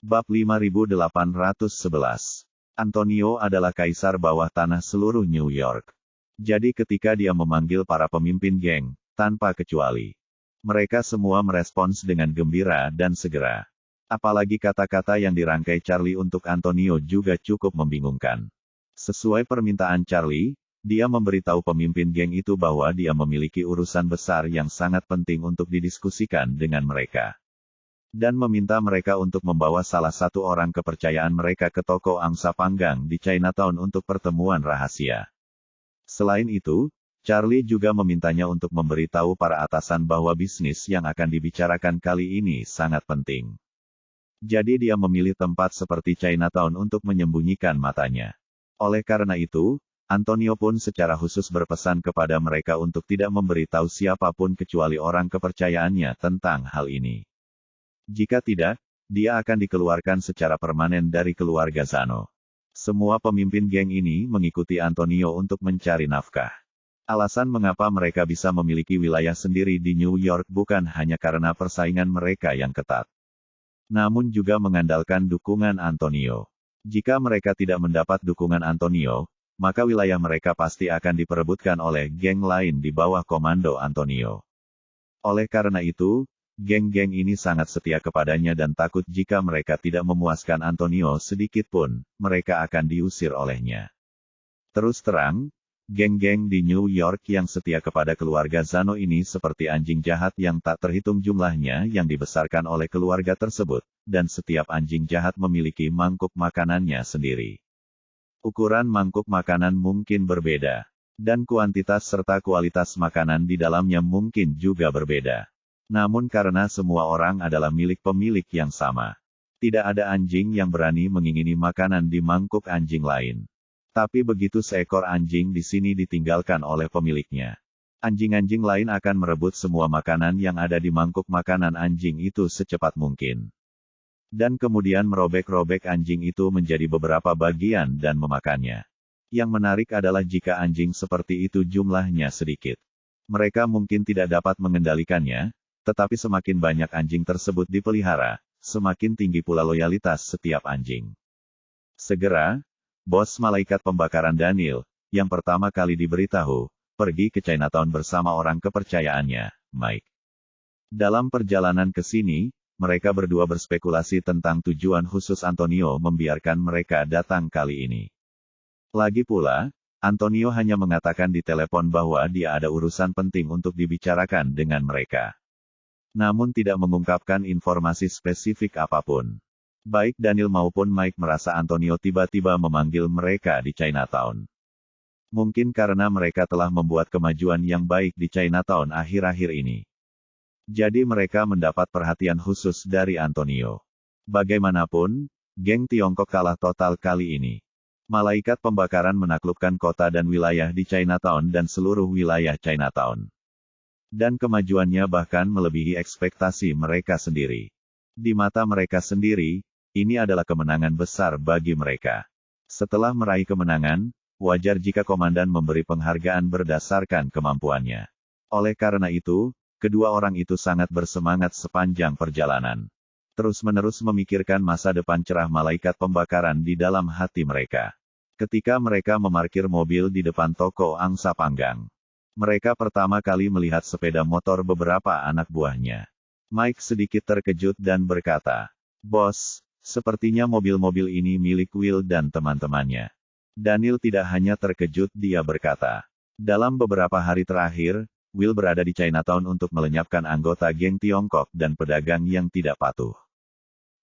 Bab 5811. Antonio adalah kaisar bawah tanah seluruh New York. Jadi ketika dia memanggil para pemimpin geng, tanpa kecuali, mereka semua merespons dengan gembira dan segera. Apalagi kata-kata yang dirangkai Charlie untuk Antonio juga cukup membingungkan. Sesuai permintaan Charlie, dia memberitahu pemimpin geng itu bahwa dia memiliki urusan besar yang sangat penting untuk didiskusikan dengan mereka. Dan meminta mereka untuk membawa salah satu orang kepercayaan mereka ke toko angsa panggang di Chinatown untuk pertemuan rahasia. Selain itu, Charlie juga memintanya untuk memberitahu para atasan bahwa bisnis yang akan dibicarakan kali ini sangat penting. Jadi dia memilih tempat seperti Chinatown untuk menyembunyikan matanya. Oleh karena itu, Antonio pun secara khusus berpesan kepada mereka untuk tidak memberitahu siapapun kecuali orang kepercayaannya tentang hal ini. Jika tidak, dia akan dikeluarkan secara permanen dari keluarga Zano. Semua pemimpin geng ini mengikuti Antonio untuk mencari nafkah. Alasan mengapa mereka bisa memiliki wilayah sendiri di New York bukan hanya karena persaingan mereka yang ketat, namun juga mengandalkan dukungan Antonio. Jika mereka tidak mendapat dukungan Antonio, maka wilayah mereka pasti akan diperebutkan oleh geng lain di bawah komando Antonio. Oleh karena itu, geng-geng ini sangat setia kepadanya dan takut jika mereka tidak memuaskan Antonio sedikit pun, mereka akan diusir olehnya. Terus terang, geng-geng di New York yang setia kepada keluarga Zano ini seperti anjing jahat yang tak terhitung jumlahnya yang dibesarkan oleh keluarga tersebut, dan setiap anjing jahat memiliki mangkuk makanannya sendiri. Ukuran mangkuk makanan mungkin berbeda, dan kuantitas serta kualitas makanan di dalamnya mungkin juga berbeda. Namun karena semua orang adalah milik pemilik yang sama, tidak ada anjing yang berani mengingini makanan di mangkuk anjing lain. Tapi begitu seekor anjing di sini ditinggalkan oleh pemiliknya, anjing-anjing lain akan merebut semua makanan yang ada di mangkuk makanan anjing itu secepat mungkin. Dan kemudian merobek-robek anjing itu menjadi beberapa bagian dan memakannya. Yang menarik adalah jika anjing seperti itu jumlahnya sedikit, mereka mungkin tidak dapat mengendalikannya. Tetapi semakin banyak anjing tersebut dipelihara, semakin tinggi pula loyalitas setiap anjing. Segera, bos malaikat pembakaran Daniel, yang pertama kali diberitahu, pergi ke Chinatown bersama orang kepercayaannya, Mike. Dalam perjalanan ke sini, mereka berdua berspekulasi tentang tujuan khusus Antonio membiarkan mereka datang kali ini. Lagi pula, Antonio hanya mengatakan di telepon bahwa dia ada urusan penting untuk dibicarakan dengan mereka. Namun tidak mengungkapkan informasi spesifik apapun. Baik Daniel maupun Mike merasa Antonio tiba-tiba memanggil mereka di Chinatown. Mungkin karena mereka telah membuat kemajuan yang baik di Chinatown akhir-akhir ini. Jadi mereka mendapat perhatian khusus dari Antonio. Bagaimanapun, geng Tiongkok kalah total kali ini. Malaikat pembakaran menaklukkan kota dan wilayah di Chinatown dan seluruh wilayah Chinatown. Dan kemajuannya bahkan melebihi ekspektasi mereka sendiri. Di mata mereka sendiri, ini adalah kemenangan besar bagi mereka. Setelah meraih kemenangan, wajar jika komandan memberi penghargaan berdasarkan kemampuannya. Oleh karena itu, kedua orang itu sangat bersemangat sepanjang perjalanan. Terus-menerus memikirkan masa depan cerah malaikat pembakaran di dalam hati mereka. Ketika mereka memarkir mobil di depan toko angsa panggang, mereka pertama kali melihat sepeda motor beberapa anak buahnya. Mike sedikit terkejut dan berkata, "Bos, sepertinya mobil-mobil ini milik Will dan teman-temannya." Daniel tidak hanya terkejut, dia berkata, "Dalam beberapa hari terakhir, Will berada di Chinatown untuk melenyapkan anggota geng Tiongkok dan pedagang yang tidak patuh.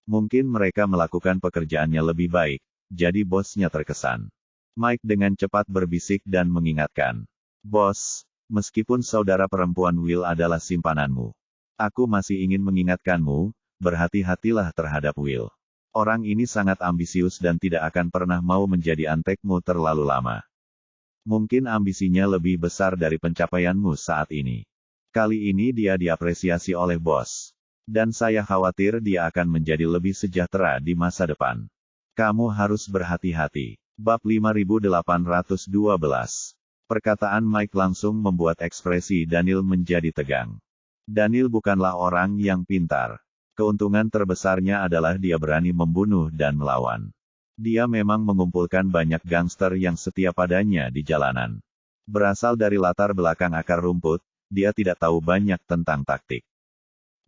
Mungkin mereka melakukan pekerjaannya lebih baik, jadi bosnya terkesan." Mike dengan cepat berbisik dan mengingatkan, "Bos, meskipun saudara perempuan Will adalah simpananmu, aku masih ingin mengingatkanmu, berhati-hatilah terhadap Will. Orang ini sangat ambisius dan tidak akan pernah mau menjadi antekmu terlalu lama. Mungkin ambisinya lebih besar dari pencapaianmu saat ini. Kali ini dia diapresiasi oleh bos. Dan saya khawatir dia akan menjadi lebih sejahtera di masa depan. Kamu harus berhati-hati." Bab 5812. Perkataan Mike langsung membuat ekspresi Daniel menjadi tegang. Daniel bukanlah orang yang pintar. Keuntungan terbesarnya adalah dia berani membunuh dan melawan. Dia memang mengumpulkan banyak gangster yang setia padanya di jalanan. Berasal dari latar belakang akar rumput, dia tidak tahu banyak tentang taktik.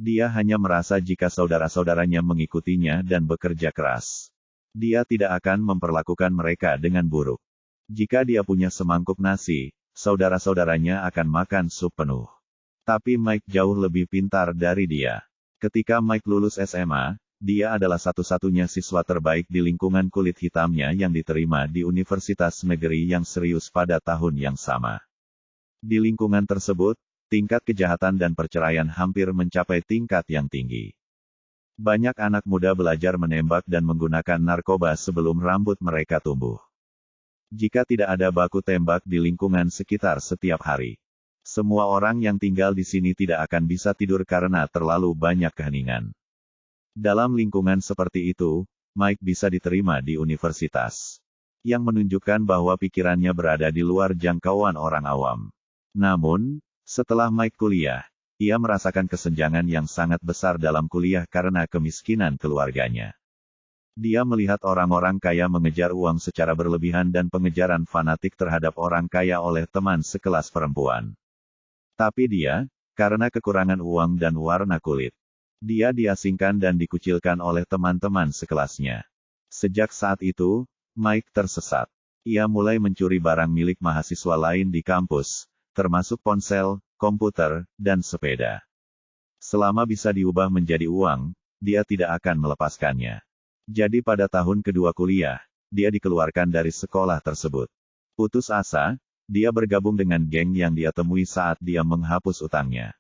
Dia hanya merasa jika saudara-saudaranya mengikutinya dan bekerja keras, dia tidak akan memperlakukan mereka dengan buruk. Jika dia punya semangkuk nasi, saudara-saudaranya akan makan sup penuh. Tapi Mike jauh lebih pintar dari dia. Ketika Mike lulus SMA, dia adalah satu-satunya siswa terbaik di lingkungan kulit hitamnya yang diterima di universitas negeri yang serius pada tahun yang sama. Di lingkungan tersebut, tingkat kejahatan dan perceraian hampir mencapai tingkat yang tinggi. Banyak anak muda belajar menembak dan menggunakan narkoba sebelum rambut mereka tumbuh. Jika tidak ada baku tembak di lingkungan sekitar setiap hari, semua orang yang tinggal di sini tidak akan bisa tidur karena terlalu banyak keheningan. Dalam lingkungan seperti itu, Mike bisa diterima di universitas, yang menunjukkan bahwa pikirannya berada di luar jangkauan orang awam. Namun, setelah Mike kuliah, ia merasakan kesenjangan yang sangat besar dalam kuliah karena kemiskinan keluarganya. Dia melihat orang-orang kaya mengejar uang secara berlebihan dan pengejaran fanatik terhadap orang kaya oleh teman sekelas perempuan. Tapi dia, karena kekurangan uang dan warna kulit, dia diasingkan dan dikucilkan oleh teman-teman sekelasnya. Sejak saat itu, Mike tersesat. Ia mulai mencuri barang milik mahasiswa lain di kampus, termasuk ponsel, komputer, dan sepeda. Selama bisa diubah menjadi uang, dia tidak akan melepaskannya. Jadi pada tahun kedua kuliah, dia dikeluarkan dari sekolah tersebut. Putus asa, dia bergabung dengan geng yang dia temui saat dia menghapus utangnya,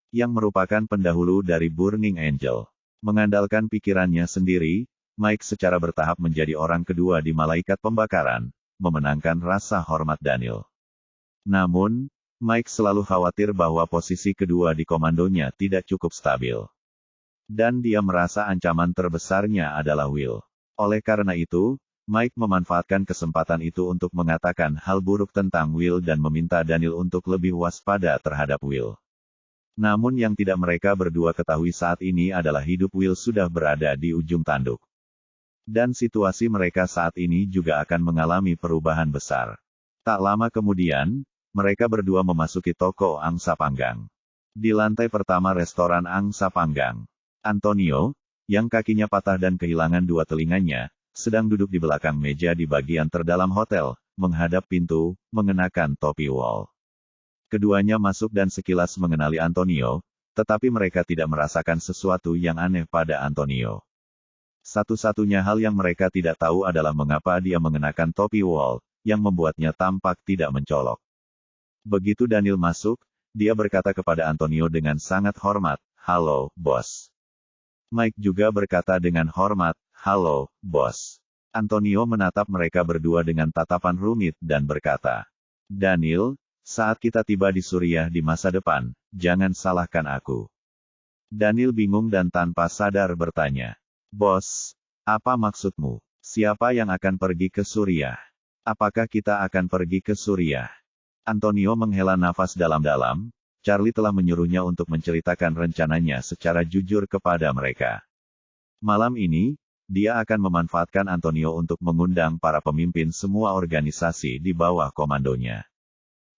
yang merupakan pendahulu dari Burning Angel. Mengandalkan pikirannya sendiri, Mike secara bertahap menjadi orang kedua di Malaikat Pembakaran, memenangkan rasa hormat Daniel. Namun, Mike selalu khawatir bahwa posisi kedua di komandonya tidak cukup stabil. Dan dia merasa ancaman terbesarnya adalah Will. Oleh karena itu, Mike memanfaatkan kesempatan itu untuk mengatakan hal buruk tentang Will dan meminta Daniel untuk lebih waspada terhadap Will. Namun yang tidak mereka berdua ketahui saat ini adalah hidup Will sudah berada di ujung tanduk. Dan situasi mereka saat ini juga akan mengalami perubahan besar. Tak lama kemudian, mereka berdua memasuki toko angsa panggang. Di lantai pertama restoran angsa panggang, Antonio, yang kakinya patah dan kehilangan dua telinganya, sedang duduk di belakang meja di bagian terdalam hotel, menghadap pintu, mengenakan topi wol. Keduanya masuk dan sekilas mengenali Antonio, tetapi mereka tidak merasakan sesuatu yang aneh pada Antonio. Satu-satunya hal yang mereka tidak tahu adalah mengapa dia mengenakan topi wol, yang membuatnya tampak tidak mencolok. Begitu Daniel masuk, dia berkata kepada Antonio dengan sangat hormat, "Halo, bos." Mike juga berkata dengan hormat, "Halo, bos." Antonio menatap mereka berdua dengan tatapan rumit dan berkata, "Daniel, saat kita tiba di Suriah di masa depan, jangan salahkan aku." Daniel bingung dan tanpa sadar bertanya, "Bos, apa maksudmu? Siapa yang akan pergi ke Suriah? Apakah kita akan pergi ke Suriah?" Antonio menghela nafas dalam-dalam. Charlie telah menyuruhnya untuk menceritakan rencananya secara jujur kepada mereka. Malam ini, dia akan memanfaatkan Antonio untuk mengundang para pemimpin semua organisasi di bawah komandonya.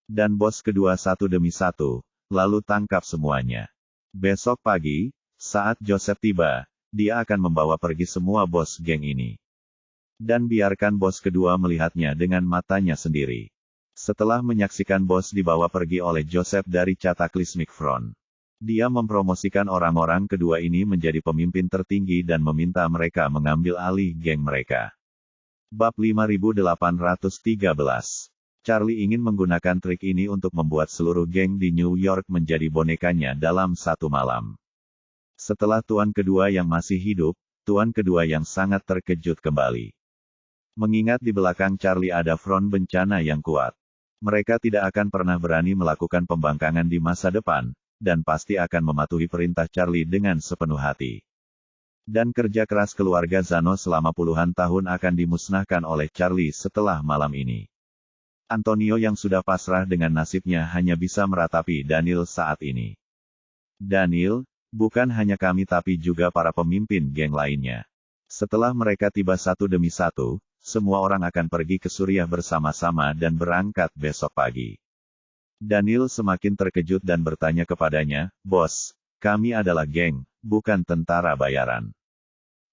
Dan bos kedua satu demi satu, lalu tangkap semuanya. Besok pagi, saat Joseph tiba, dia akan membawa pergi semua bos geng ini. Dan biarkan bos kedua melihatnya dengan matanya sendiri. Setelah menyaksikan bos dibawa pergi oleh Joseph dari Cataclysmic Front, dia mempromosikan orang-orang kedua ini menjadi pemimpin tertinggi dan meminta mereka mengambil alih geng mereka. Bab 5813. Charlie ingin menggunakan trik ini untuk membuat seluruh geng di New York menjadi bonekanya dalam satu malam. Setelah tuan kedua yang masih hidup, tuan kedua yang sangat terkejut kembali. Mengingat di belakang Charlie ada front bencana yang kuat. Mereka tidak akan pernah berani melakukan pembangkangan di masa depan, dan pasti akan mematuhi perintah Charlie dengan sepenuh hati. Dan kerja keras keluarga Zano selama puluhan tahun akan dimusnahkan oleh Charlie setelah malam ini. Antonio yang sudah pasrah dengan nasibnya hanya bisa meratapi Daniel saat ini. "Daniel, Bukan hanya kami tapi juga para pemimpin geng lainnya. Setelah mereka tiba satu demi satu, semua orang akan pergi ke Suriah bersama-sama dan berangkat besok pagi. Daniel semakin terkejut dan bertanya kepadanya, "Bos, kami adalah geng, bukan tentara bayaran.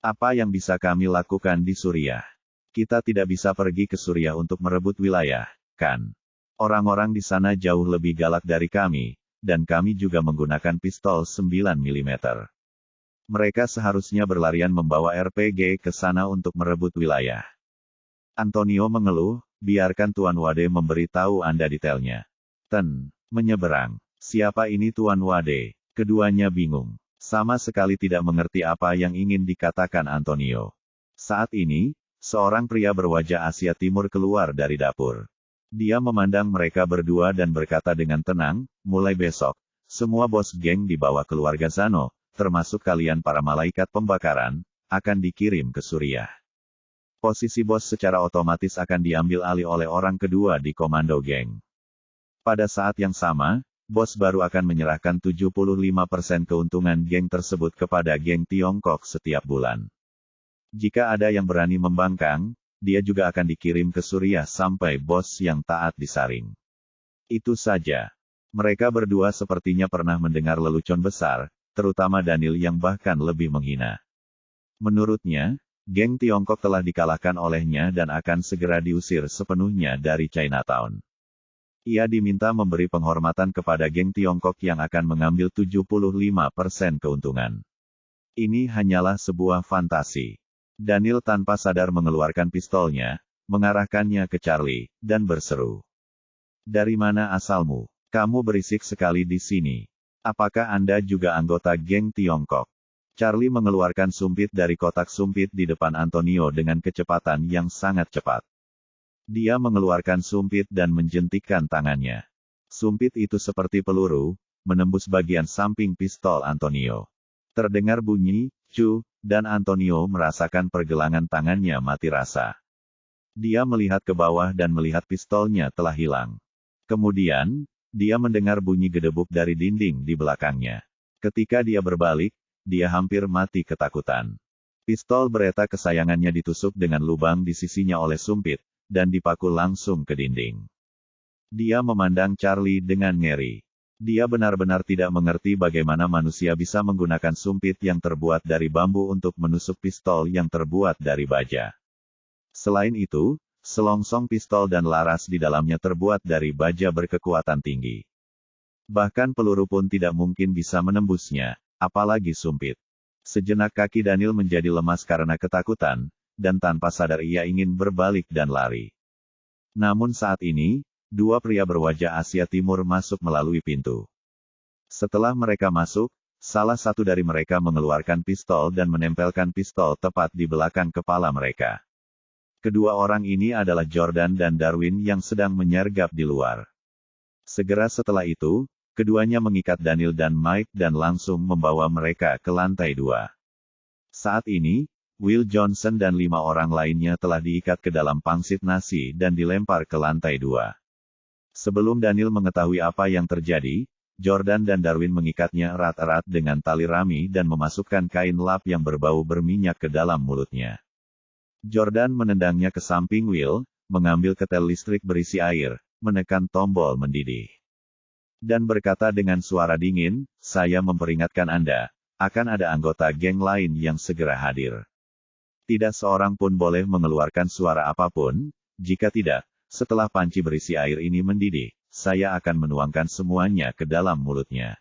Apa yang bisa kami lakukan di Suriah? Kita tidak bisa pergi ke Suriah untuk merebut wilayah, kan? Orang-orang di sana jauh lebih galak dari kami, dan kami juga menggunakan pistol 9 mm. Mereka seharusnya berlarian membawa RPG ke sana untuk merebut wilayah." Antonio mengeluh, "Biarkan Tuan Wade memberitahu Anda detailnya." Menyeberang. Siapa ini Tuan Wade? Keduanya bingung. Sama sekali tidak mengerti apa yang ingin dikatakan Antonio. Saat ini, seorang pria berwajah Asia Timur keluar dari dapur. Dia memandang mereka berdua dan berkata dengan tenang, "Mulai besok, semua bos geng di bawah keluarga Zano, termasuk kalian para malaikat pembakaran, akan dikirim ke Suriah. Posisi bos secara otomatis akan diambil alih oleh orang kedua di komando geng. Pada saat yang sama, bos baru akan menyerahkan 75% keuntungan geng tersebut kepada geng Tiongkok setiap bulan. Jika ada yang berani membangkang, dia juga akan dikirim ke Suriah sampai bos yang taat disaring." Itu saja. Mereka berdua sepertinya pernah mendengar lelucon besar, terutama Daniel yang bahkan lebih menghina. Menurutnya, geng Tiongkok telah dikalahkan olehnya dan akan segera diusir sepenuhnya dari Chinatown. Ia diminta memberi penghormatan kepada geng Tiongkok yang akan mengambil 75% keuntungan. Ini hanyalah sebuah fantasi. Daniel tanpa sadar mengeluarkan pistolnya, mengarahkannya ke Charlie, dan berseru. "Dari mana asalmu? Kamu berisik sekali di sini. Apakah Anda juga anggota geng Tiongkok?" Charlie mengeluarkan sumpit dari kotak sumpit di depan Antonio dengan kecepatan yang sangat cepat. Dia mengeluarkan sumpit dan menjentikkan tangannya. Sumpit itu seperti peluru, menembus bagian samping pistol Antonio. Terdengar bunyi, "cu", dan Antonio merasakan pergelangan tangannya mati rasa. Dia melihat ke bawah dan melihat pistolnya telah hilang. Kemudian, dia mendengar bunyi gedebuk dari dinding di belakangnya. Ketika dia berbalik, dia hampir mati ketakutan. Pistol Beretta kesayangannya ditusuk dengan lubang di sisinya oleh sumpit, dan dipaku langsung ke dinding. Dia memandang Charlie dengan ngeri. Dia benar-benar tidak mengerti bagaimana manusia bisa menggunakan sumpit yang terbuat dari bambu untuk menusuk pistol yang terbuat dari baja. Selain itu, selongsong pistol dan laras di dalamnya terbuat dari baja berkekuatan tinggi. Bahkan peluru pun tidak mungkin bisa menembusnya, apalagi sumpit. Sejenak kaki Daniel menjadi lemas karena ketakutan, dan tanpa sadar ia ingin berbalik dan lari. Namun saat ini, dua pria berwajah Asia Timur masuk melalui pintu. Setelah mereka masuk, salah satu dari mereka mengeluarkan pistol dan menempelkan pistol tepat di belakang kepala mereka. Kedua orang ini adalah Jordan dan Darwin yang sedang menyergap di luar. Segera setelah itu, keduanya mengikat Daniel dan Mike dan langsung membawa mereka ke lantai 2. Saat ini, Will Johnson dan 5 orang lainnya telah diikat ke dalam pangsit nasi dan dilempar ke lantai 2. Sebelum Daniel mengetahui apa yang terjadi, Jordan dan Darwin mengikatnya erat-erat dengan tali rami dan memasukkan kain lap yang berbau berminyak ke dalam mulutnya. Jordan menendangnya ke samping Will, mengambil ketel listrik berisi air, menekan tombol mendidih. Dan berkata dengan suara dingin, "Saya memperingatkan Anda, akan ada anggota geng lain yang segera hadir. Tidak seorang pun boleh mengeluarkan suara apapun, jika tidak, setelah panci berisi air ini mendidih, saya akan menuangkan semuanya ke dalam mulutnya."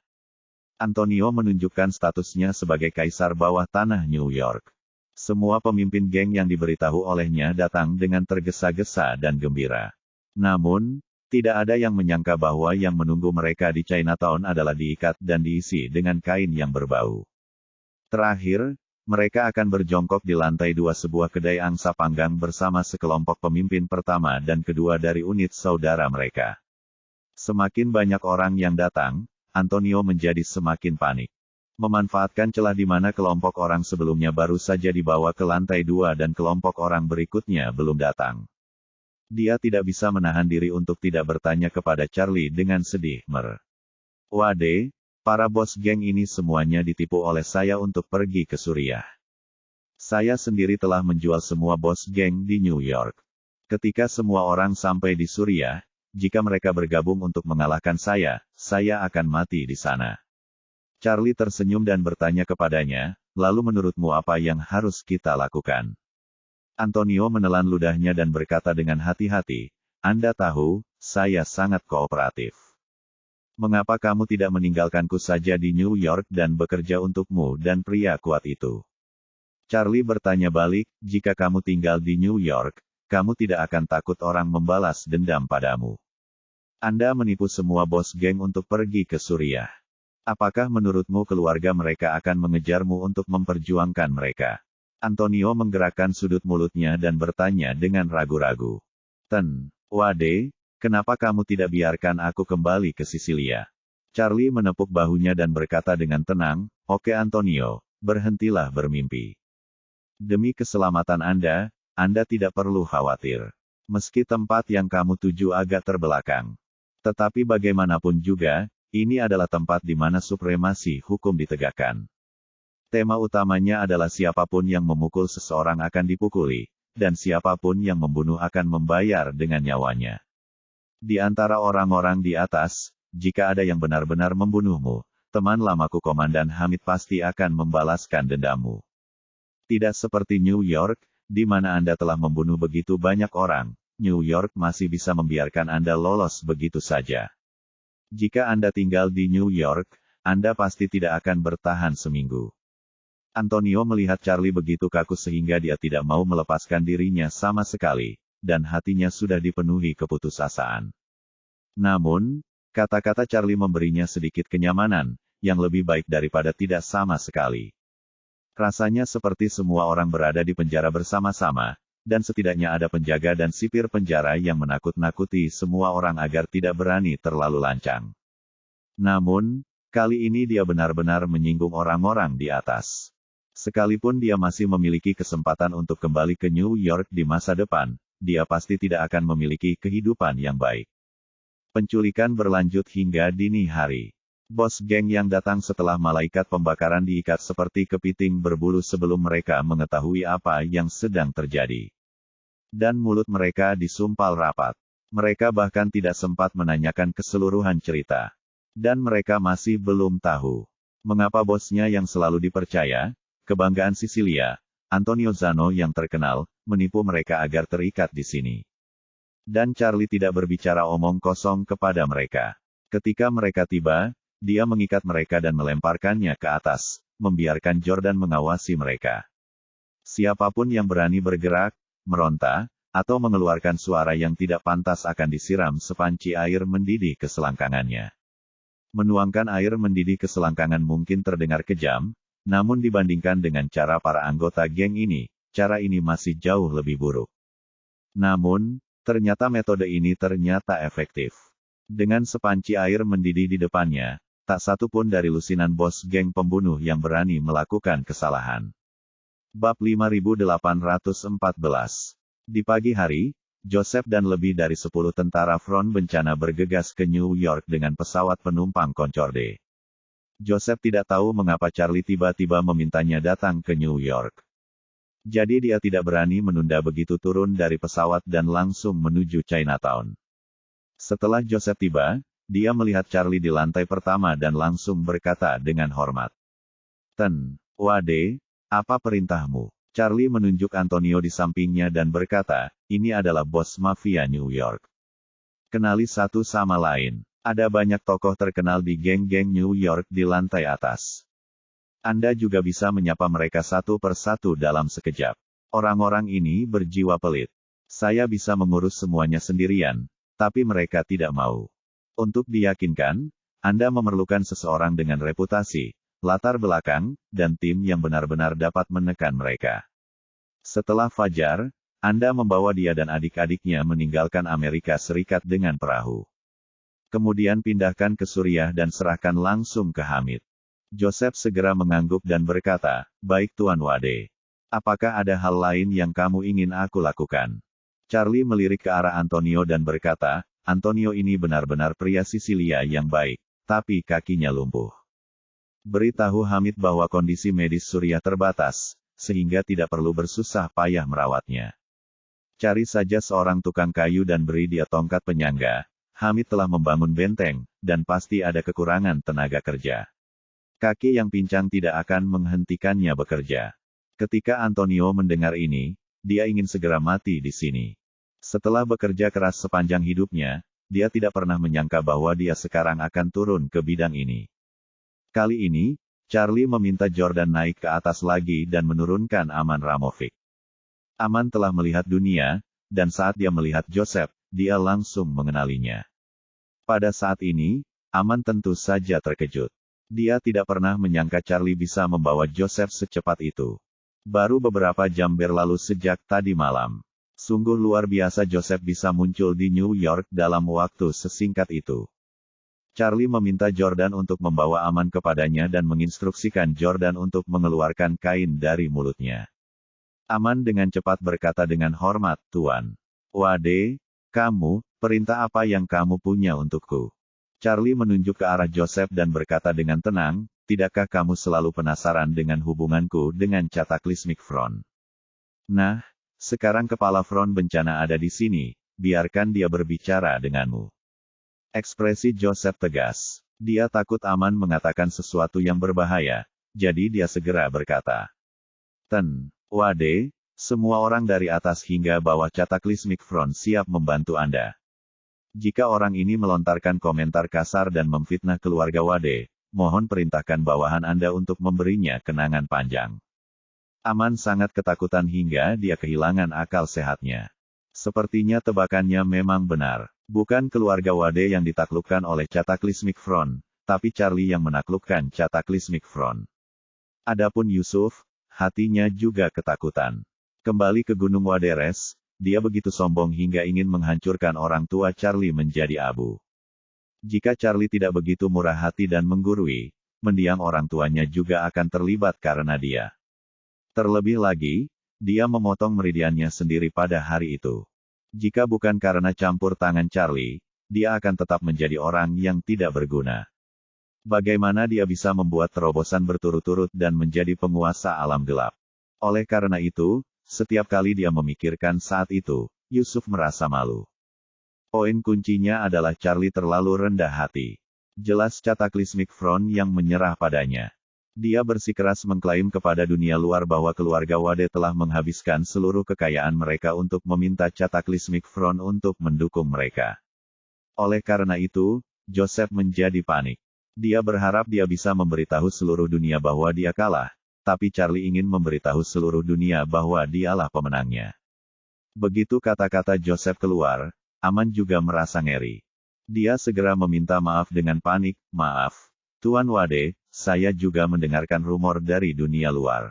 Antonio menunjukkan statusnya sebagai kaisar bawah tanah New York. Semua pemimpin geng yang diberitahu olehnya datang dengan tergesa-gesa dan gembira. Namun, tidak ada yang menyangka bahwa yang menunggu mereka di Chinatown adalah diikat dan diisi dengan kain yang berbau. Terakhir, mereka akan berjongkok di lantai 2 sebuah kedai angsa panggang bersama sekelompok pemimpin pertama dan kedua dari unit saudara mereka. Semakin banyak orang yang datang, Antonio menjadi semakin panik. Memanfaatkan celah di mana kelompok orang sebelumnya baru saja dibawa ke lantai 2 dan kelompok orang berikutnya belum datang. Dia tidak bisa menahan diri untuk tidak bertanya kepada Charlie dengan sedih, "Wade, Para bos geng ini semuanya ditipu oleh saya untuk pergi ke Suriah. Saya sendiri telah menjual semua bos geng di New York. Ketika semua orang sampai di Suriah, jika mereka bergabung untuk mengalahkan saya akan mati di sana. Charlie tersenyum dan bertanya kepadanya, lalu menurutmu apa yang harus kita lakukan? Antonio menelan ludahnya dan berkata dengan hati-hati, Anda tahu, saya sangat kooperatif. Mengapa kamu tidak meninggalkanku saja di New York dan bekerja untukmu dan pria kuat itu? Charlie bertanya balik, jika kamu tinggal di New York, kamu tidak akan takut orang membalas dendam padamu. Anda menipu semua bos geng untuk pergi ke Suriah. Apakah menurutmu keluarga mereka akan mengejarmu untuk memperjuangkan mereka? Antonio menggerakkan sudut mulutnya dan bertanya dengan ragu-ragu. Wade, kenapa kamu tidak biarkan aku kembali ke Sisilia? Charlie menepuk bahunya dan berkata dengan tenang, Oke Antonio, berhentilah bermimpi. Demi keselamatan Anda tidak perlu khawatir. Meski tempat yang kamu tuju agak terbelakang. Tetapi bagaimanapun juga, ini adalah tempat di mana supremasi hukum ditegakkan. Tema utamanya adalah siapapun yang memukul seseorang akan dipukuli, dan siapapun yang membunuh akan membayar dengan nyawanya. Di antara orang-orang di atas, jika ada yang benar-benar membunuhmu, teman lamaku Komandan Hamid pasti akan membalaskan dendammu. Tidak seperti New York, di mana Anda telah membunuh begitu banyak orang, New York masih bisa membiarkan Anda lolos begitu saja. Jika Anda tinggal di New York, Anda pasti tidak akan bertahan seminggu. Antonio melihat Charlie begitu kaku sehingga dia tidak mau melepaskan dirinya sama sekali, dan hatinya sudah dipenuhi keputusasaan. Namun, kata-kata Charlie memberinya sedikit kenyamanan, yang lebih baik daripada tidak sama sekali. Rasanya seperti semua orang berada di penjara bersama-sama, dan setidaknya ada penjaga dan sipir penjara yang menakut-nakuti semua orang agar tidak berani terlalu lancang. Namun, kali ini dia benar-benar menyinggung orang-orang di atas. Sekalipun dia masih memiliki kesempatan untuk kembali ke New York di masa depan, dia pasti tidak akan memiliki kehidupan yang baik. Penculikan berlanjut hingga dini hari. Bos geng yang datang setelah malaikat pembakaran diikat seperti kepiting berbulu sebelum mereka mengetahui apa yang sedang terjadi. Dan mulut mereka disumpal rapat. Mereka bahkan tidak sempat menanyakan keseluruhan cerita. Dan mereka masih belum tahu mengapa bosnya yang selalu dipercaya, kebanggaan Sisilia, Antonio Zano yang terkenal, menipu mereka agar terikat di sini. Dan Charlie tidak berbicara omong kosong kepada mereka. Ketika mereka tiba, dia mengikat mereka dan melemparkannya ke atas, membiarkan Jordan mengawasi mereka. Siapapun yang berani bergerak, meronta, atau mengeluarkan suara yang tidak pantas akan disiram sepanci air mendidih ke selangkangannya. Menuangkan air mendidih ke selangkangan mungkin terdengar kejam, namun dibandingkan dengan cara para anggota geng ini, cara ini masih jauh lebih buruk. Namun, ternyata metode ini ternyata efektif. Dengan sepanci air mendidih di depannya, tak satu pun dari lusinan bos geng pembunuh yang berani melakukan kesalahan. Bab 5814. Di pagi hari, Joseph dan lebih dari 10 tentara front bencana bergegas ke New York dengan pesawat penumpang Concorde. Joseph tidak tahu mengapa Charlie tiba-tiba memintanya datang ke New York. Jadi dia tidak berani menunda begitu turun dari pesawat dan langsung menuju Chinatown. Setelah Joseph tiba, dia melihat Charlie di lantai pertama dan langsung berkata dengan hormat. Wade, apa perintahmu? Charlie menunjuk Antonio di sampingnya dan berkata, ini adalah bos mafia New York. Kenali satu sama lain. Ada banyak tokoh terkenal di geng-geng New York di lantai atas. Anda juga bisa menyapa mereka satu persatu dalam sekejap. Orang-orang ini berjiwa pelit. Saya bisa mengurus semuanya sendirian, tapi mereka tidak mau. Untuk diyakinkan, Anda memerlukan seseorang dengan reputasi, latar belakang, dan tim yang benar-benar dapat menekan mereka. Setelah fajar, Anda membawa dia dan adik-adiknya meninggalkan Amerika Serikat dengan perahu. Kemudian pindahkan ke Suriah dan serahkan langsung ke Hamid. Joseph segera mengangguk dan berkata, baik Tuan Wade. Apakah ada hal lain yang kamu ingin aku lakukan? Charlie melirik ke arah Antonio dan berkata, Antonio ini benar-benar pria Sisilia yang baik, tapi kakinya lumpuh. Beritahu Hamid bahwa kondisi medis Surya terbatas, sehingga tidak perlu bersusah payah merawatnya. Cari saja seorang tukang kayu dan beri dia tongkat penyangga. Hamid telah membangun benteng, dan pasti ada kekurangan tenaga kerja. Kaki yang pincang tidak akan menghentikannya bekerja. Ketika Antonio mendengar ini, dia ingin segera mati di sini. Setelah bekerja keras sepanjang hidupnya, dia tidak pernah menyangka bahwa dia sekarang akan turun ke bidang ini. Kali ini, Charlie meminta Jordan naik ke atas lagi dan menurunkan Aman Ramovic. Aman telah melihat dunia, dan saat dia melihat Joseph, dia langsung mengenalinya. Pada saat ini, Aman tentu saja terkejut. Dia tidak pernah menyangka Charlie bisa membawa Joseph secepat itu. Baru beberapa jam berlalu sejak tadi malam. Sungguh luar biasa Joseph bisa muncul di New York dalam waktu sesingkat itu. Charlie meminta Jordan untuk membawa Aman kepadanya dan menginstruksikan Jordan untuk mengeluarkan kain dari mulutnya. Aman dengan cepat berkata dengan hormat, "Tuan. Wade, kamu, perintah apa yang kamu punya untukku?" Charlie menunjuk ke arah Joseph dan berkata dengan tenang, "Tidakkah kamu selalu penasaran dengan hubunganku dengan Cataclysmic Front? Nah, sekarang kepala front bencana ada di sini, biarkan dia berbicara denganmu." Ekspresi Joseph tegas. Dia takut Aman mengatakan sesuatu yang berbahaya, jadi dia segera berkata, Wade, semua orang dari atas hingga bawah Cataclysmic Front siap membantu Anda. Jika orang ini melontarkan komentar kasar dan memfitnah keluarga Wade, mohon perintahkan bawahan Anda untuk memberinya kenangan panjang." Aman sangat ketakutan hingga dia kehilangan akal sehatnya. Sepertinya tebakannya memang benar. Bukan keluarga Wade yang ditaklukkan oleh Cataclysmic Front, tapi Charlie yang menaklukkan Cataclysmic Front. Adapun Yusuf, hatinya juga ketakutan. Kembali ke Gunung Waderes, dia begitu sombong hingga ingin menghancurkan orang tua Charlie menjadi abu. Jika Charlie tidak begitu murah hati dan menggurui, mendiang orang tuanya juga akan terlibat karena dia. Terlebih lagi, dia memotong meridiannya sendiri pada hari itu. Jika bukan karena campur tangan Charlie, dia akan tetap menjadi orang yang tidak berguna. Bagaimana dia bisa membuat terobosan berturut-turut dan menjadi penguasa alam gelap? Oleh karena itu, setiap kali dia memikirkan saat itu, Yusuf merasa malu. Poin kuncinya adalah Charlie terlalu rendah hati. Jelas Cataclysmic Front yang menyerah padanya. Dia bersikeras mengklaim kepada dunia luar bahwa keluarga Wade telah menghabiskan seluruh kekayaan mereka untuk meminta Cataclysmic Front untuk mendukung mereka. Oleh karena itu, Joseph menjadi panik. Dia berharap dia bisa memberitahu seluruh dunia bahwa dia kalah, tapi Charlie ingin memberitahu seluruh dunia bahwa dialah pemenangnya. Begitu kata-kata Joseph keluar, Aman juga merasa ngeri. Dia segera meminta maaf dengan panik, "Maaf, Tuan Wade, saya juga mendengarkan rumor dari dunia luar."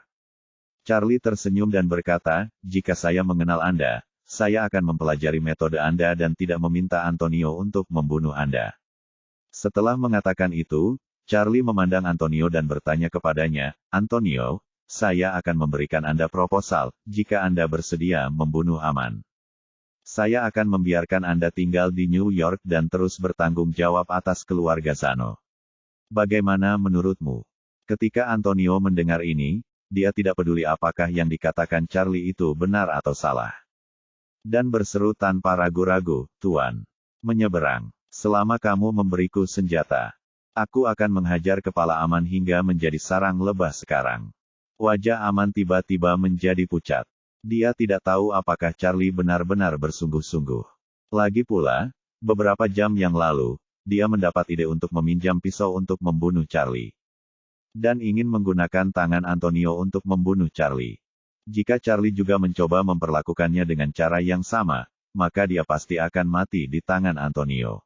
Charlie tersenyum dan berkata, "Jika saya mengenal Anda, saya akan mempelajari metode Anda dan tidak meminta Antonio untuk membunuh Anda." Setelah mengatakan itu, Charlie memandang Antonio dan bertanya kepadanya, "Antonio, saya akan memberikan Anda proposal, jika Anda bersedia membunuh Aman. Saya akan membiarkan Anda tinggal di New York dan terus bertanggung jawab atas keluarga Zano. Bagaimana menurutmu?" Ketika Antonio mendengar ini, dia tidak peduli apakah yang dikatakan Charlie itu benar atau salah. Dan berseru tanpa ragu-ragu, "Tuan, menyeberang. Selama kamu memberiku senjata, aku akan menghajar kepala Aman hingga menjadi sarang lebah sekarang." Wajah Aman tiba-tiba menjadi pucat. Dia tidak tahu apakah Charlie benar-benar bersungguh-sungguh. Lagi pula, beberapa jam yang lalu, dia mendapat ide untuk meminjam pisau untuk membunuh Charlie. Dan ingin menggunakan tangan Antonio untuk membunuh Charlie. Jika Charlie juga mencoba memperlakukannya dengan cara yang sama, maka dia pasti akan mati di tangan Antonio.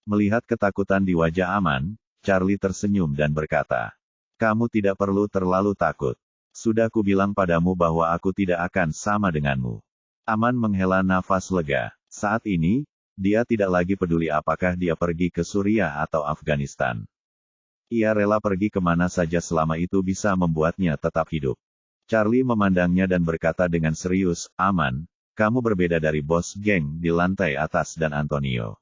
Melihat ketakutan di wajah Aman, Charlie tersenyum dan berkata, "Kamu tidak perlu terlalu takut. Sudah kubilang padamu bahwa aku tidak akan sama denganmu." Aman menghela nafas lega. Saat ini, dia tidak lagi peduli apakah dia pergi ke Suriah atau Afghanistan. Ia rela pergi kemana saja selama itu bisa membuatnya tetap hidup. Charlie memandangnya dan berkata dengan serius, "Aman, kamu berbeda dari bos geng di lantai atas dan Antonio.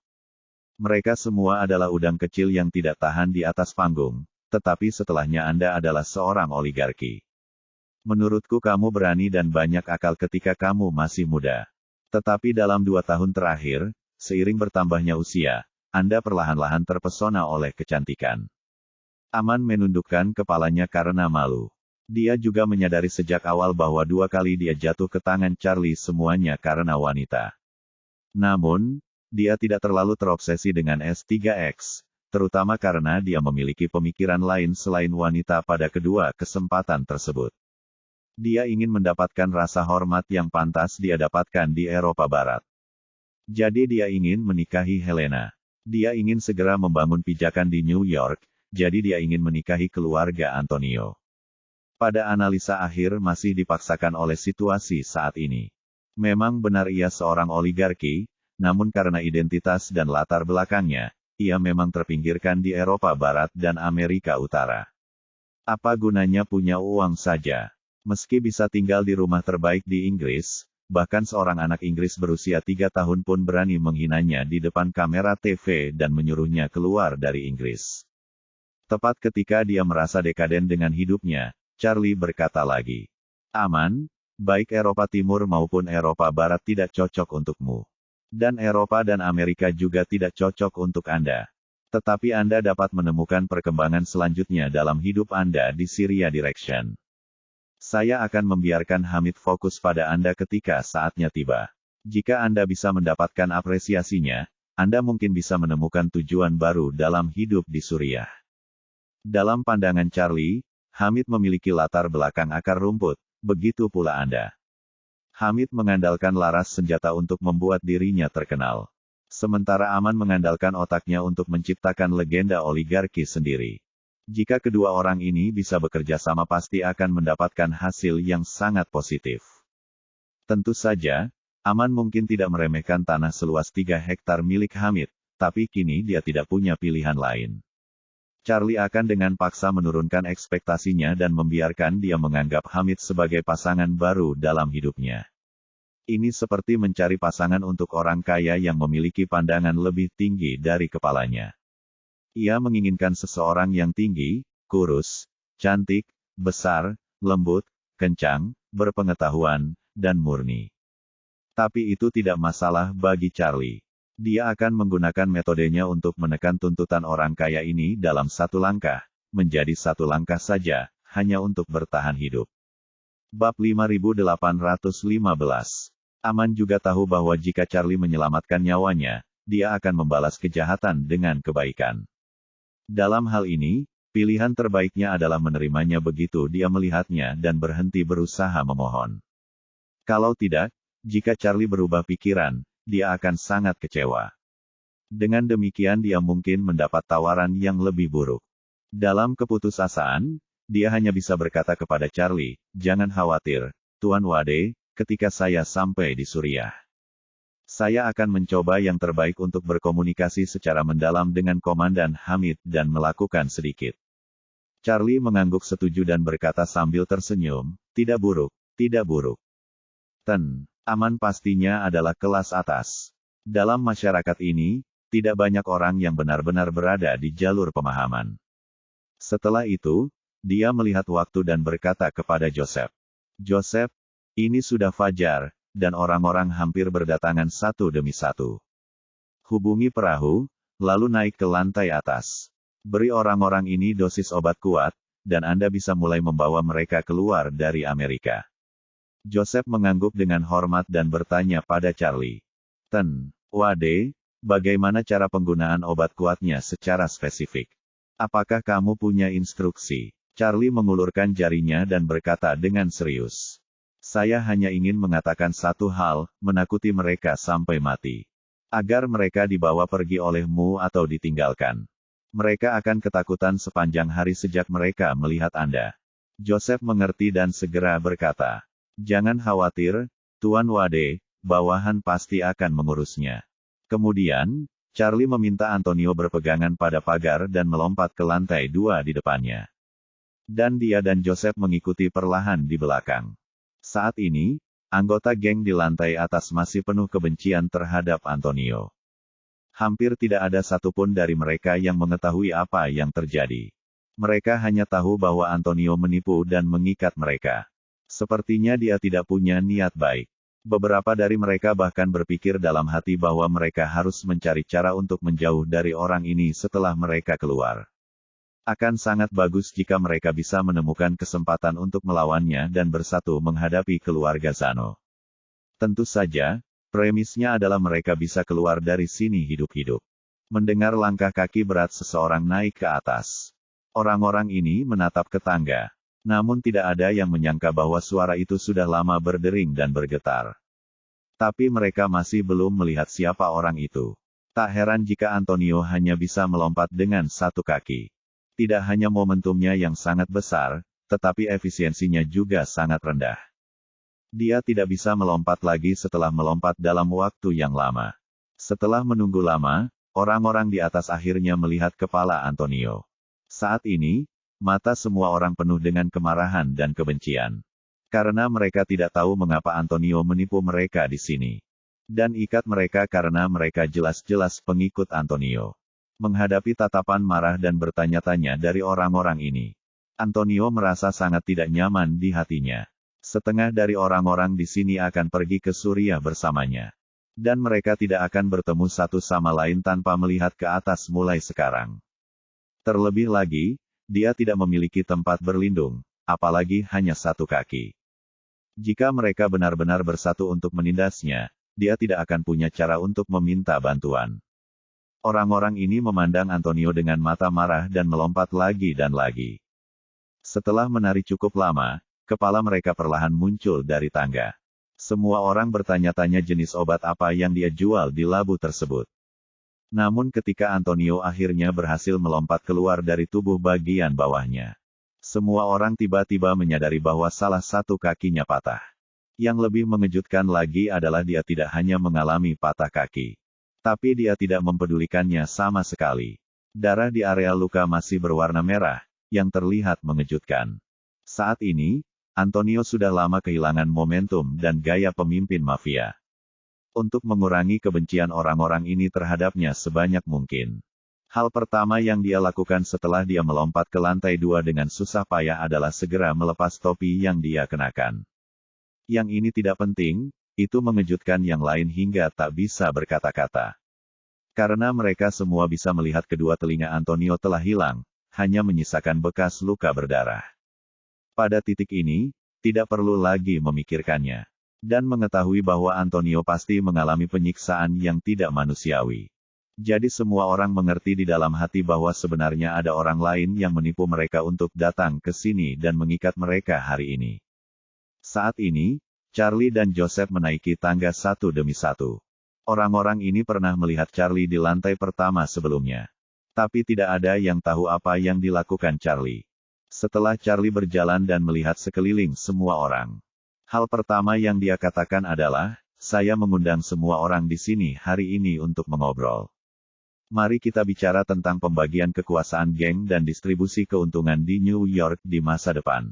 Mereka semua adalah udang kecil yang tidak tahan di atas panggung, tetapi setelahnya Anda adalah seorang oligarki. Menurutku kamu berani dan banyak akal ketika kamu masih muda. Tetapi dalam 2 tahun terakhir, seiring bertambahnya usia, Anda perlahan-lahan terpesona oleh kecantikan. Aman menundukkan kepalanya karena malu. Dia juga menyadari sejak awal bahwa 2 kali dia jatuh ke tangan Charlie semuanya karena wanita. Namun, dia tidak terlalu terobsesi dengan S3X, terutama karena dia memiliki pemikiran lain selain wanita pada kedua kesempatan tersebut. Dia ingin mendapatkan rasa hormat yang pantas dia dapatkan di Eropa Barat. Jadi dia ingin menikahi Helena. Dia ingin segera membangun pijakan di New York, jadi dia ingin menikahi keluarga Antonio. Pada analisa akhir masih dipaksakan oleh situasi saat ini. Memang benar ia seorang oligarki, namun karena identitas dan latar belakangnya, ia memang terpinggirkan di Eropa Barat dan Amerika Utara. Apa gunanya punya uang saja? Meski bisa tinggal di rumah terbaik di Inggris, bahkan seorang anak Inggris berusia 3 tahun pun berani menghinanya di depan kamera TV dan menyuruhnya keluar dari Inggris. Tepat ketika dia merasa dekaden dengan hidupnya, Charlie berkata lagi, "Aman, baik Eropa Timur maupun Eropa Barat tidak cocok untukmu. Dan Eropa dan Amerika juga tidak cocok untuk Anda. Tetapi Anda dapat menemukan perkembangan selanjutnya dalam hidup Anda di Syria Direction. Saya akan membiarkan Hamid fokus pada Anda ketika saatnya tiba. Jika Anda bisa mendapatkan apresiasinya, Anda mungkin bisa menemukan tujuan baru dalam hidup di Suriah." Dalam pandangan Charlie, Hamid memiliki latar belakang akar rumput, begitu pula Anda. Hamid mengandalkan laras senjata untuk membuat dirinya terkenal. Sementara Aman mengandalkan otaknya untuk menciptakan legenda oligarki sendiri. Jika kedua orang ini bisa bekerja sama pasti akan mendapatkan hasil yang sangat positif. Tentu saja, Aman mungkin tidak meremehkan tanah seluas 3 hektar milik Hamid, tapi kini dia tidak punya pilihan lain. Charlie akan dengan paksa menurunkan ekspektasinya dan membiarkan dia menganggap Hamid sebagai pasangan baru dalam hidupnya. Ini seperti mencari pasangan untuk orang kaya yang memiliki pandangan lebih tinggi dari kepalanya. Ia menginginkan seseorang yang tinggi, kurus, cantik, besar, lembut, kencang, berpengetahuan, dan murni. Tapi itu tidak masalah bagi Charlie. Dia akan menggunakan metodenya untuk menekan tuntutan orang kaya ini dalam 1 langkah, menjadi 1 langkah saja, hanya untuk bertahan hidup. Bab 5815. Aman juga tahu bahwa jika Charlie menyelamatkan nyawanya, dia akan membalas kejahatan dengan kebaikan. Dalam hal ini, pilihan terbaiknya adalah menerimanya begitu dia melihatnya dan berhenti berusaha memohon. Kalau tidak, jika Charlie berubah pikiran, dia akan sangat kecewa. Dengan demikian dia mungkin mendapat tawaran yang lebih buruk. Dalam keputusasaan, dia hanya bisa berkata kepada Charlie, "Jangan khawatir, Tuan Wade, ketika saya sampai di Suriah. Saya akan mencoba yang terbaik untuk berkomunikasi secara mendalam dengan Komandan Hamid dan melakukan sedikit." Charlie mengangguk setuju dan berkata sambil tersenyum, "Tidak buruk, tidak buruk. Aman pastinya adalah kelas atas. Dalam masyarakat ini, tidak banyak orang yang benar-benar berada di jalur pemahaman." Setelah itu, dia melihat waktu dan berkata kepada Joseph, "Joseph, ini sudah fajar, dan orang-orang hampir berdatangan satu demi satu. Hubungi perahu, lalu naik ke lantai atas. Beri orang-orang ini dosis obat kuat, dan Anda bisa mulai membawa mereka keluar dari Amerika." Joseph mengangguk dengan hormat dan bertanya pada Charlie, "Wade, bagaimana cara penggunaan obat kuatnya secara spesifik? Apakah kamu punya instruksi?" Charlie mengulurkan jarinya dan berkata dengan serius, "Saya hanya ingin mengatakan satu hal, menakuti mereka sampai mati. Agar mereka dibawa pergi olehmu atau ditinggalkan. Mereka akan ketakutan sepanjang hari sejak mereka melihat Anda." Joseph mengerti dan segera berkata, "Jangan khawatir, Tuan Wade, bawahan pasti akan mengurusnya." Kemudian, Charlie meminta Antonio berpegangan pada pagar dan melompat ke lantai 2 di depannya. Dan dia dan Joseph mengikuti perlahan di belakang. Saat ini, anggota geng di lantai atas masih penuh kebencian terhadap Antonio. Hampir tidak ada satupun dari mereka yang mengetahui apa yang terjadi. Mereka hanya tahu bahwa Antonio menipu dan mengikat mereka. Sepertinya dia tidak punya niat baik. Beberapa dari mereka bahkan berpikir dalam hati bahwa mereka harus mencari cara untuk menjauh dari orang ini setelah mereka keluar. Akan sangat bagus jika mereka bisa menemukan kesempatan untuk melawannya dan bersatu menghadapi keluarga Zano. Tentu saja, premisnya adalah mereka bisa keluar dari sini hidup-hidup. Mendengar langkah kaki berat seseorang naik ke atas. Orang-orang ini menatap ke tangga. Namun tidak ada yang menyangka bahwa suara itu sudah lama berdering dan bergetar. Tapi mereka masih belum melihat siapa orang itu. Tak heran jika Antonio hanya bisa melompat dengan satu kaki. Tidak hanya momentumnya yang sangat besar, tetapi efisiensinya juga sangat rendah. Dia tidak bisa melompat lagi setelah melompat dalam waktu yang lama. Setelah menunggu lama, orang-orang di atas akhirnya melihat kepala Antonio. Saat ini, mata semua orang penuh dengan kemarahan dan kebencian. Karena mereka tidak tahu mengapa Antonio menipu mereka di sini. Dan ikat mereka karena mereka jelas-jelas pengikut Antonio. Menghadapi tatapan marah dan bertanya-tanya dari orang-orang ini, Antonio merasa sangat tidak nyaman di hatinya. Setengah dari orang-orang di sini akan pergi ke Suriah bersamanya. Dan mereka tidak akan bertemu satu sama lain tanpa melihat ke atas mulai sekarang. Terlebih lagi, dia tidak memiliki tempat berlindung, apalagi hanya satu kaki. Jika mereka benar-benar bersatu untuk menindasnya, dia tidak akan punya cara untuk meminta bantuan. Orang-orang ini memandang Antonio dengan mata marah dan melompat lagi dan lagi. Setelah menari cukup lama, kepala mereka perlahan muncul dari tangga. Semua orang bertanya-tanya jenis obat apa yang dia jual di labu tersebut. Namun ketika Antonio akhirnya berhasil melompat keluar dari tubuh bagian bawahnya, semua orang tiba-tiba menyadari bahwa salah satu kakinya patah. Yang lebih mengejutkan lagi adalah dia tidak hanya mengalami patah kaki, tapi dia tidak mempedulikannya sama sekali. Darah di area luka masih berwarna merah, yang terlihat mengejutkan. Saat ini, Antonio sudah lama kehilangan momentum dan gaya pemimpin mafia. Untuk mengurangi kebencian orang-orang ini terhadapnya sebanyak mungkin. Hal pertama yang dia lakukan setelah dia melompat ke lantai 2 dengan susah payah adalah segera melepas topi yang dia kenakan. Yang ini tidak penting, itu mengejutkan yang lain hingga tak bisa berkata-kata. Karena mereka semua bisa melihat kedua telinga Antonio telah hilang, hanya menyisakan bekas luka berdarah. Pada titik ini, tidak perlu lagi memikirkannya. Dan mengetahui bahwa Antonio pasti mengalami penyiksaan yang tidak manusiawi. Jadi semua orang mengerti di dalam hati bahwa sebenarnya ada orang lain yang menipu mereka untuk datang ke sini dan mengikat mereka hari ini. Saat ini, Charlie dan Joseph menaiki tangga satu demi satu. Orang-orang ini pernah melihat Charlie di lantai pertama sebelumnya. Tapi tidak ada yang tahu apa yang dilakukan Charlie. Setelah Charlie berjalan dan melihat sekeliling semua orang, hal pertama yang dia katakan adalah, saya mengundang semua orang di sini hari ini untuk mengobrol. Mari kita bicara tentang pembagian kekuasaan geng dan distribusi keuntungan di New York di masa depan.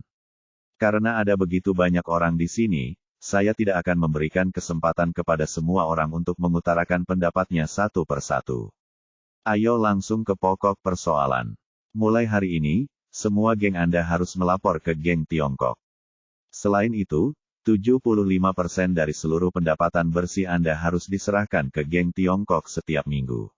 Karena ada begitu banyak orang di sini, saya tidak akan memberikan kesempatan kepada semua orang untuk mengutarakan pendapatnya satu persatu. Ayo langsung ke pokok persoalan. Mulai hari ini, semua geng Anda harus melapor ke geng Tiongkok. Selain itu, 75% dari seluruh pendapatan bersih Anda harus diserahkan ke geng Tiongkok setiap minggu.